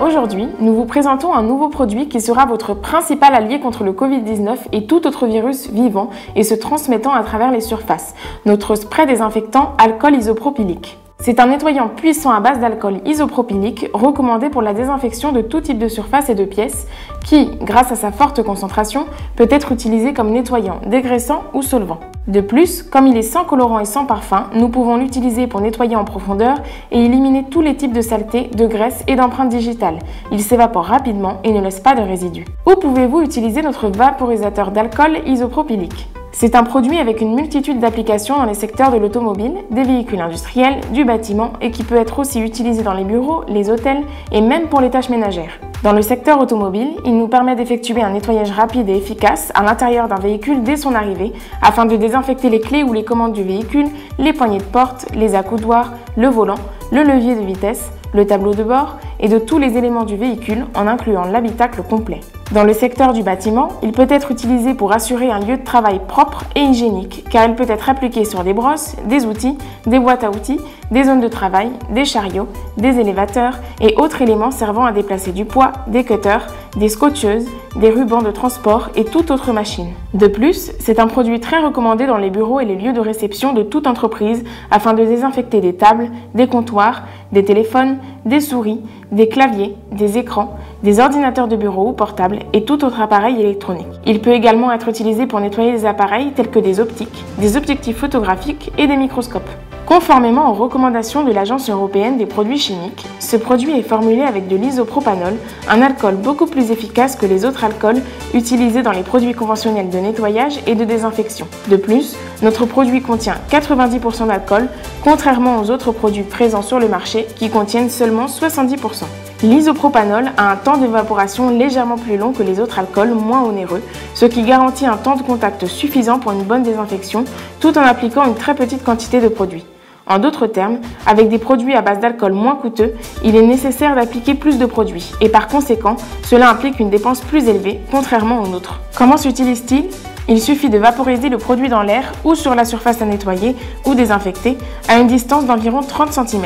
Aujourd'hui, nous vous présentons un nouveau produit qui sera votre principal allié contre le Covid-19 et tout autre virus vivant et se transmettant à travers les surfaces, notre spray désinfectant alcool isopropylique. C'est un nettoyant puissant à base d'alcool isopropylique recommandé pour la désinfection de tout type de surface et de pièces qui, grâce à sa forte concentration, peut être utilisé comme nettoyant, dégraissant ou solvant. De plus, comme il est sans colorant et sans parfum, nous pouvons l'utiliser pour nettoyer en profondeur et éliminer tous les types de saleté, de graisse et d'empreintes digitales. Il s'évapore rapidement et ne laisse pas de résidus. Où pouvez-vous utiliser notre vaporisateur d'alcool isopropylique ? C'est un produit avec une multitude d'applications dans les secteurs de l'automobile, des véhicules industriels, du bâtiment et qui peut être aussi utilisé dans les bureaux, les hôtels et même pour les tâches ménagères. Dans le secteur automobile, il nous permet d'effectuer un nettoyage rapide et efficace à l'intérieur d'un véhicule dès son arrivée afin de désinfecter les clés ou les commandes du véhicule, les poignées de porte, les accoudoirs, le volant, le levier de vitesse, le tableau de bord et de tous les éléments du véhicule en incluant l'habitacle complet. Dans le secteur du bâtiment, il peut être utilisé pour assurer un lieu de travail propre et hygiénique car il peut être appliqué sur des brosses, des outils, des boîtes à outils, des zones de travail, des chariots, des élévateurs et autres éléments servant à déplacer du poids, des cutters, des scotcheuses, des rubans de transport et toute autre machine. De plus, c'est un produit très recommandé dans les bureaux et les lieux de réception de toute entreprise afin de désinfecter des tables, des comptoirs, des téléphones, des souris, des claviers, des écrans, des ordinateurs de bureau ou portables et tout autre appareil électronique. Il peut également être utilisé pour nettoyer des appareils tels que des optiques, des objectifs photographiques et des microscopes. Conformément aux recommandations de l'Agence européenne des produits chimiques, ce produit est formulé avec de l'isopropanol, un alcool beaucoup plus efficace que les autres alcools utilisés dans les produits conventionnels de nettoyage et de désinfection. De plus, notre produit contient 90% d'alcool, contrairement aux autres produits présents sur le marché qui contiennent seulement 70%. L'isopropanol a un temps d'évaporation légèrement plus long que les autres alcools moins onéreux, ce qui garantit un temps de contact suffisant pour une bonne désinfection tout en appliquant une très petite quantité de produit. En d'autres termes, avec des produits à base d'alcool moins coûteux, il est nécessaire d'appliquer plus de produits et par conséquent, cela implique une dépense plus élevée, contrairement aux nôtres. Comment s'utilise-t-il ? Il suffit de vaporiser le produit dans l'air ou sur la surface à nettoyer ou désinfecter à une distance d'environ 30 cm.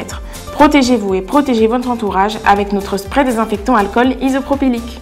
Protégez-vous et protégez votre entourage avec notre spray désinfectant alcool isopropylique.